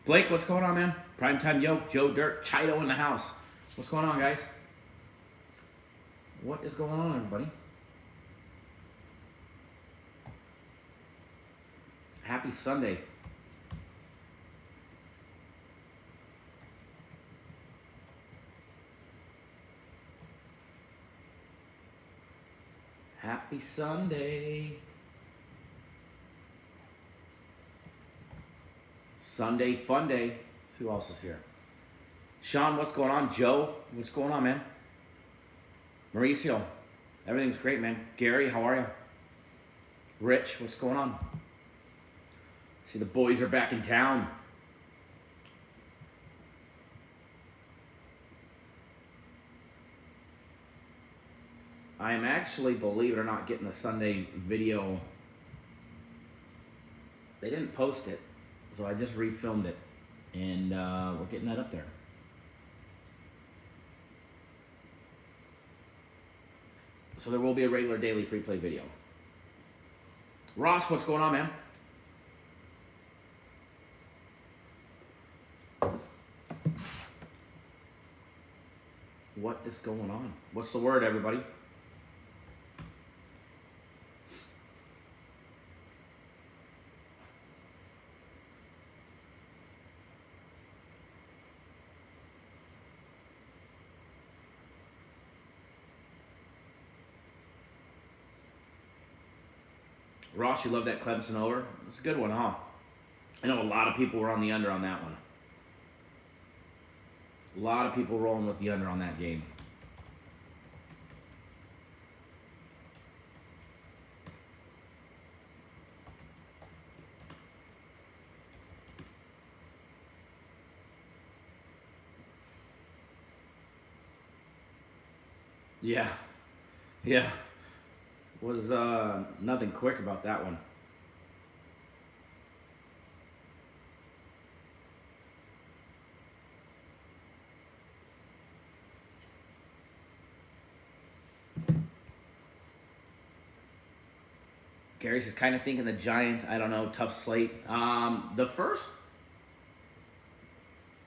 Blake, what's going on, man? Primetime Yoke, Joe Dirt, Chido in the house. What's going on, guys? What is going on, everybody? Happy Sunday. Happy Sunday. Sunday fun day. Who else is here? Sean, what's going on? Joe, what's going on, man? Mauricio, everything's great, man. Gary, how are you? Rich, what's going on? See, the boys are back in town. I am actually, believe it or not, getting the Sunday video. They didn't post it, so I just refilmed it, and we're getting that up there. So there will be a regular daily free play video. Ross, what's going on, man? What is going on? What's the word, everybody? Ross, you love that Clemson over? It's a good one, huh? I know a lot of people were on the under on that one. A lot of people rolling with the under on that game. Yeah. Yeah. Was nothing quick about that one. Gary's just kind of thinking the Giants. I don't know, tough slate. The first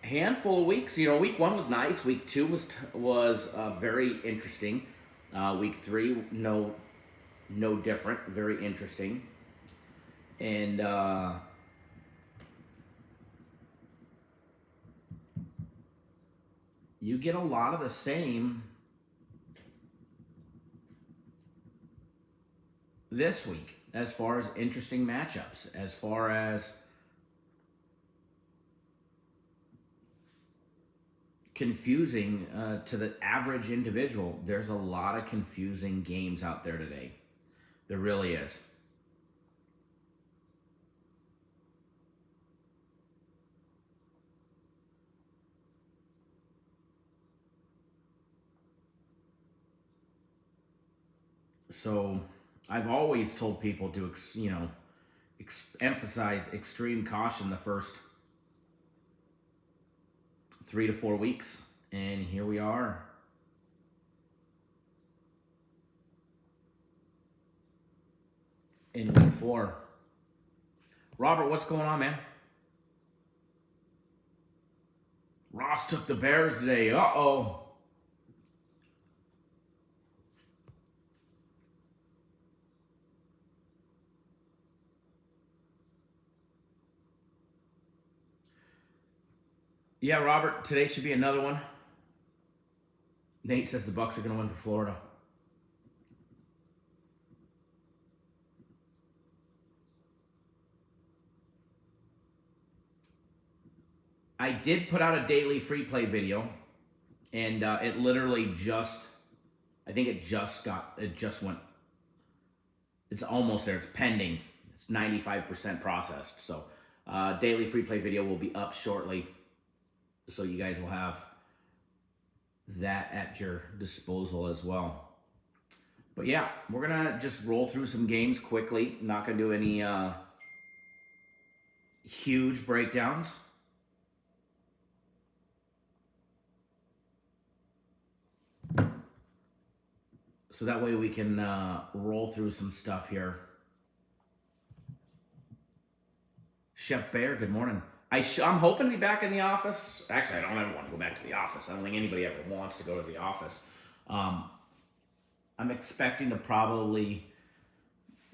handful of weeks, week one was nice. Week two was very interesting. Week three, no different. Very interesting. And you get a lot of the same this week as far as interesting matchups, as far as confusing to the average individual. There's a lot of confusing games out there today. There really is. So I've always told people to, emphasize extreme caution the first 3 to 4 weeks. And here we are. In week 4. Robert, what's going on, man? Ross took the Bears today. Uh-oh. Yeah, Robert, today should be another one. Nate says the Bucks are going to win for Florida. I did put out a daily free play video, and it literally I think it just went, it's almost there. It's pending. It's 95% processed. So daily free play video will be up shortly. So you guys will have that at your disposal as well. But yeah, we're going to just roll through some games quickly. Not going to do any huge breakdowns. So that way we can roll through some stuff here. Chef Bayer, good morning. I'm hoping to be back in the office. Actually, I don't ever want to go back to the office. I don't think anybody ever wants to go to the office. I'm expecting to probably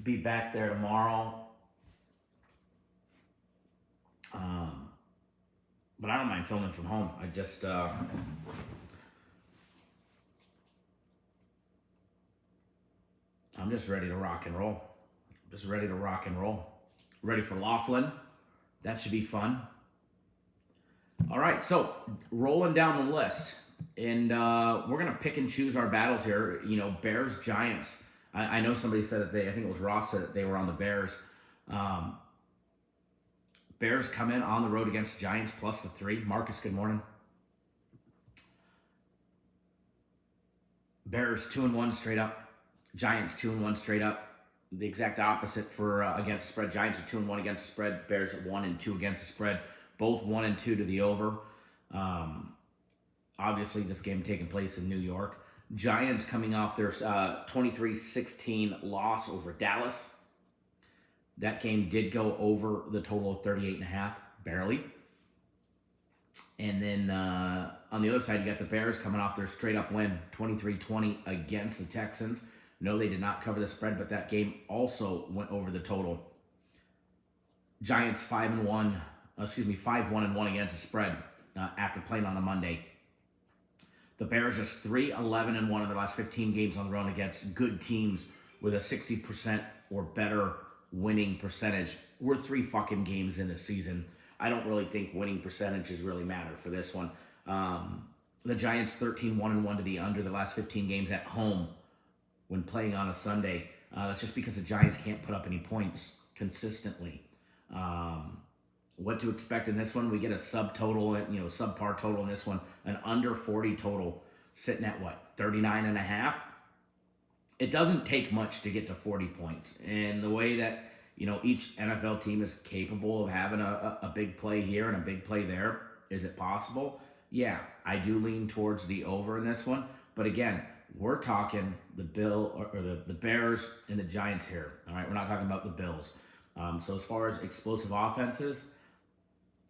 be back there tomorrow. But I don't mind filming from home. I just I'm just ready to rock and roll. Just ready to rock and roll. Ready for Laughlin. That should be fun. All right, so rolling down the list. And we're going to pick and choose our battles here. You know, Bears, Giants. I know somebody said that I think it was Ross said that they were on the Bears. Bears come in on the road against Giants plus the 3. Marcus, good morning. Bears 2-1 straight up. Giants 2-1 straight up. The exact opposite for against the spread. Giants are 2-1 against the spread. Bears 1-2 against the spread. Both 1-2 to the over. Obviously, this game taking place in New York. Giants coming off their 23-16 loss over Dallas. That game did go over the total of 38.5, barely. And then on the other side, you got the Bears coming off their straight-up win, 23-20 against the Texans. No, they did not cover the spread, but that game also went over the total. Giants 5-1 against the spread after playing on a Monday. The Bears just 3-11-1 in their last 15 games on the road against good teams with a 60% or better winning percentage. We're 3 fucking games in the season. I don't really think winning percentages really matter for this one. The Giants 13-1-1 to the under the last 15 games at home when playing on a Sunday. That's just because the Giants can't put up any points consistently. What to expect in this one? We get a subpar total in this one. An under 40 total sitting at what? 39.5? It doesn't take much to get to 40 points. And the way that, each NFL team is capable of having a big play here and a big play there, is it possible? Yeah, I do lean towards the over in this one. But again, we're talking the Bears and the Giants here. All right, we're not talking about the Bills. So as far as explosive offenses,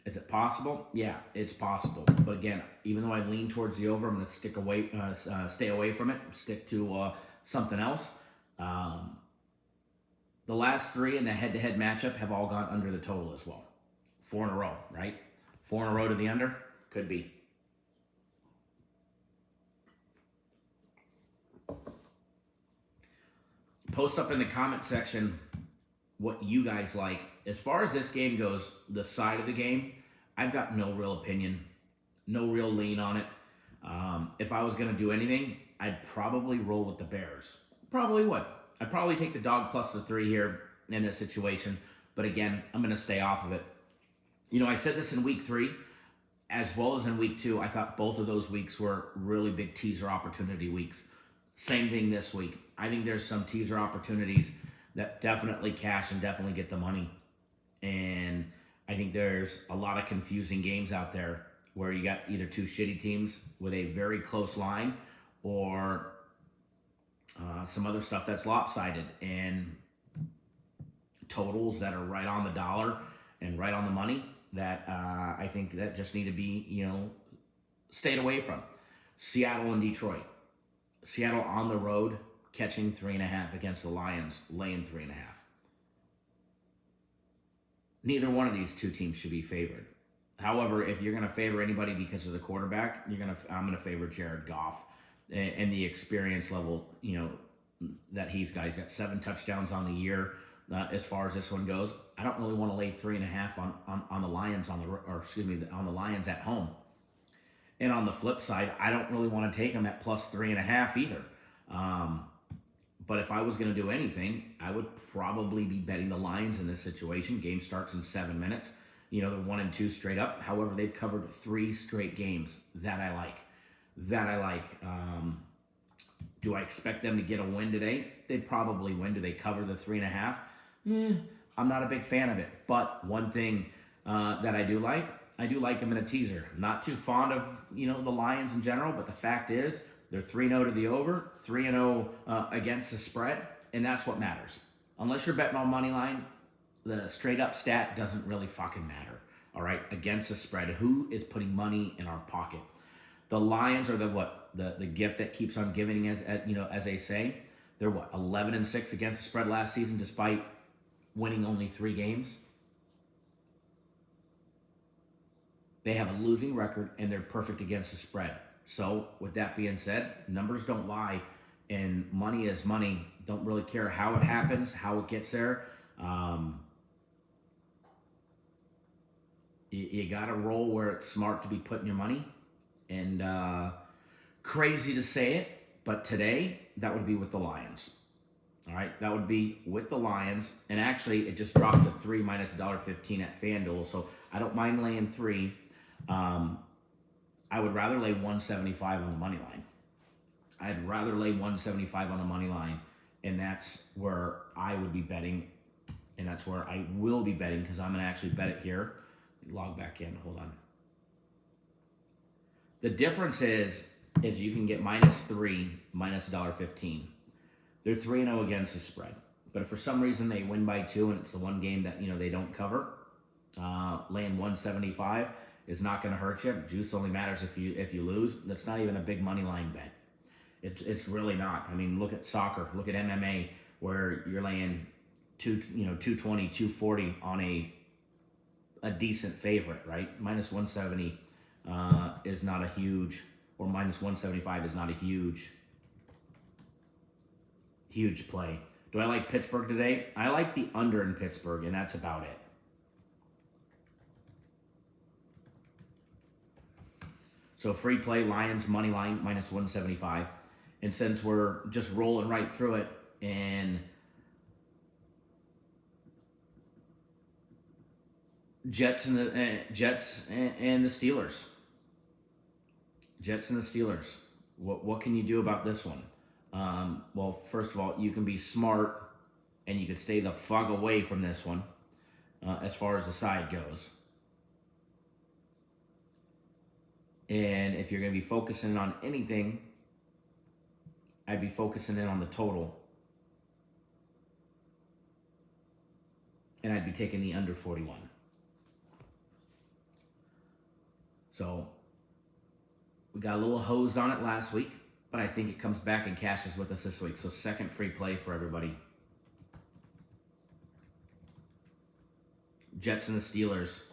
is it possible? Yeah, it's possible. But again, even though I lean towards the over, I'm going to stay away from it, stick to something else. The last 3 in the head-to-head matchup have all gone under the total as well. 4 in a row, right? 4 in a row to the under? Could be. Post up in the comment section what you guys like. As far as this game goes, the side of the game, I've got no real opinion, no real lean on it. If I was going to do anything, I'd probably roll with the Bears. Probably would. I'd probably take the dog plus the 3 here in this situation. But again, I'm going to stay off of it. I said this in week 3, as well as in week 2. I thought both of those weeks were really big teaser opportunity weeks. Same thing this week. I think there's some teaser opportunities that definitely cash and definitely get the money. And I think there's a lot of confusing games out there where you got either 2 shitty teams with a very close line or some other stuff that's lopsided and totals that are right on the dollar and right on the money that I think that just need to be, stayed away from. Seattle and Detroit. Seattle on the road, catching 3.5 against the Lions, laying 3.5. Neither one of these 2 teams should be favored. However, if you're going to favor anybody because of the quarterback, I'm going to favor Jared Goff and the experience level, that he's got. He's got 7 touchdowns on the year. As far as this one goes, I don't really want to lay 3.5 on the Lions on the Lions at home. And on the flip side, I don't really want to take them at plus 3.5 either. But if I was going to do anything, I would probably be betting the Lions in this situation. Game starts in 7 minutes. They're 1-2 straight up. However, they've covered 3 straight games. That I like. Do I expect them to get a win today? They'd probably win. Do they cover the 3.5? I'm not a big fan of it. But one thing that I do like them in a teaser. Not too fond of, the Lions in general, but the fact is they're 3-0 to the over, 3-0 against the spread, and that's what matters. Unless you're betting on money line, the straight up stat doesn't really fucking matter. all right, against the spread. Who is putting money in our pocket? The Lions are the gift that keeps on giving, as they say. They're 11-6 against the spread last season, despite winning only 3 games. They have a losing record, and they're perfect against the spread. So, with that being said, numbers don't lie, and money is money. Don't really care how it happens, how it gets there. You got to roll where it's smart to be putting your money. And crazy to say it, but today, that would be with the Lions. All right, that would be with the Lions. And actually, it just dropped to 3 minus $1.15 at FanDuel. So I don't mind laying 3. I would rather lay 175 on the money line. I'd rather lay 175 on the money line. And that's where I would be betting. And that's where I will be betting, because I'm going to actually bet it here. Log back in. Hold on. The difference is you can get -3, minus $1.15. They're 3-0 against the spread. But if for some reason they win by 2 and it's the one game that they don't cover, laying 175 is not going to hurt you. Juice only matters if you lose. That's not even a big money line bet. It's really not. I mean, look at soccer, look at MMA, where you're laying 220, 240 on a decent favorite, right? Minus 170 is not a huge, or minus 175 is not a huge play. Do I like Pittsburgh today? I like the under in Pittsburgh, and that's about it. So free play, Lions money line, minus 175. And since we're just rolling right through it, and Jets and the Steelers. Jets and the Steelers. What can you do about this one? Well, first of all, you can be smart, and you can stay the fuck away from this one as far as the side goes. And if you're going to be focusing on anything, I'd be focusing in on the total. And I'd be taking the under 41. So we got a little hosed on it last week, but I think it comes back and cashes with us this week. So second free play for everybody. Jets and the Steelers.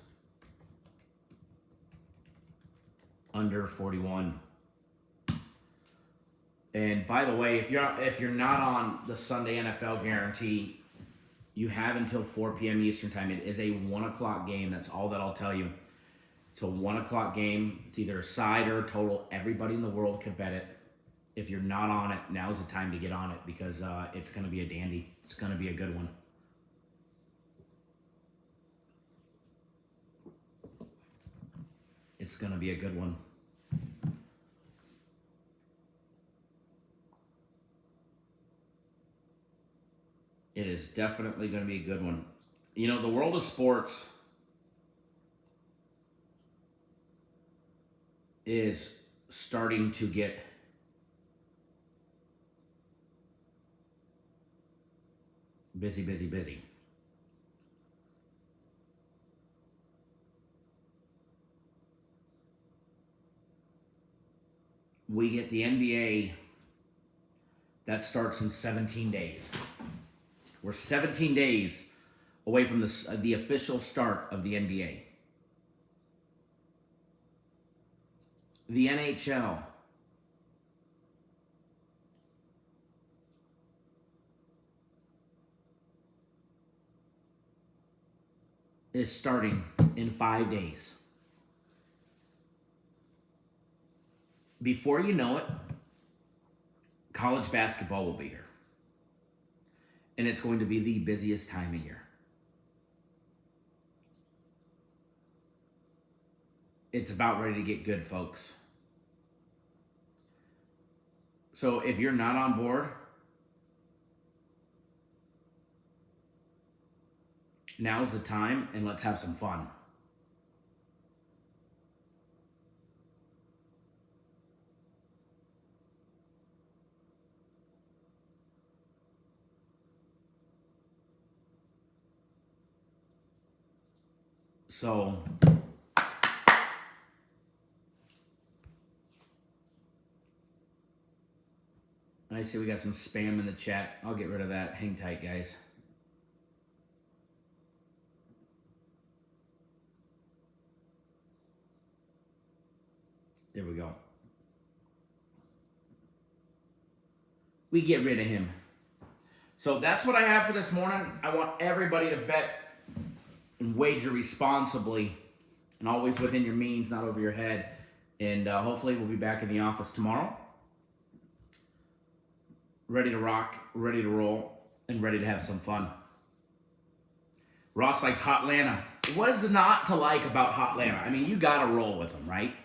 Under 41. And by the way, if you're not on the Sunday NFL guarantee, you have until 4 p.m. Eastern time. It is a 1 o'clock game. That's all that I'll tell you. It's a 1 o'clock game. It's either a side or a total. Everybody in the world can bet it. If you're not on it, now's the time to get on it, because it's going to be a dandy. It's going to be a good one. It's going to be a good one. It is definitely going to be a good one. The world of sports is starting to get busy. We get the NBA that starts in 17 days. We're 17 days away from the official start of the NBA. The NHL. Is starting in 5 days. Before you know it, college basketball will be here. And it's going to be the busiest time of year. It's about ready to get good, folks. So if you're not on board, now's the time, and let's have some fun. So I see we got some spam in the chat. I'll get rid of that. Hang tight, guys. There we go. We get rid of him. So that's what I have for this morning. I want everybody to bet and wager responsibly and always within your means, not over your head. And hopefully we'll be back in the office tomorrow. Ready to rock, ready to roll, and ready to have some fun. Ross likes Hotlanta. What is not to like about Hotlanta? I mean, you got to roll with them, right?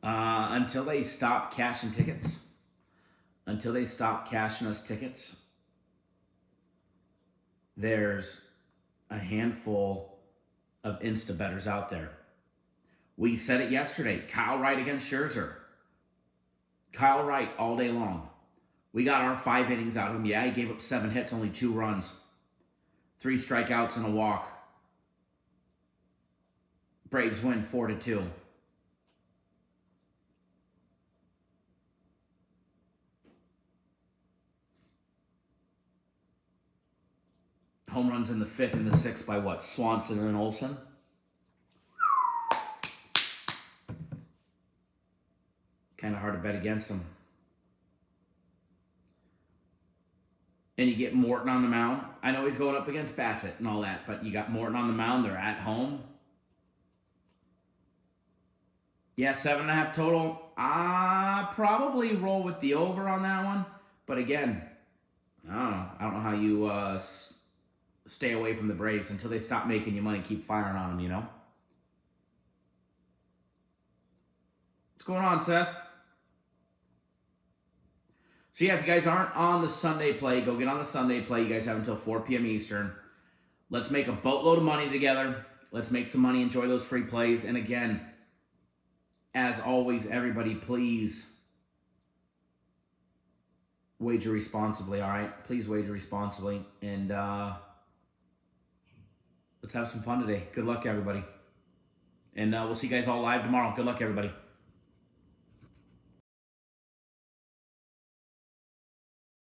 Until they stop cashing tickets. Until they stop cashing us tickets. There's a handful of insta-bettors out there. We said it yesterday. Kyle Wright against Scherzer. Kyle Wright all day long. We got our 5 innings out of him. Yeah, he gave up 7 hits, only 2 runs. 3 strikeouts and a walk. Braves win 4-2. Home runs in the 5th and the 6th by what? Swanson and Olsen? Kind of hard to bet against them. And you get Morton on the mound. I know he's going up against Bassett and all that, but you got Morton on the mound. They're at home. Yeah, 7.5 total. Probably roll with the over on that one. But again, I don't know. I don't know how you stay away from the Braves until they stop making you money. Keep firing on them, you know? What's going on, Seth? So yeah, if you guys aren't on the Sunday play, go get on the Sunday play. You guys have until 4 p.m. Eastern. Let's make a boatload of money together. Let's make some money, enjoy those free plays. And again, as always, everybody, please wager responsibly, all right? Please wager responsibly. And let's have some fun today. Good luck, everybody. And we'll see you guys all live tomorrow. Good luck, everybody.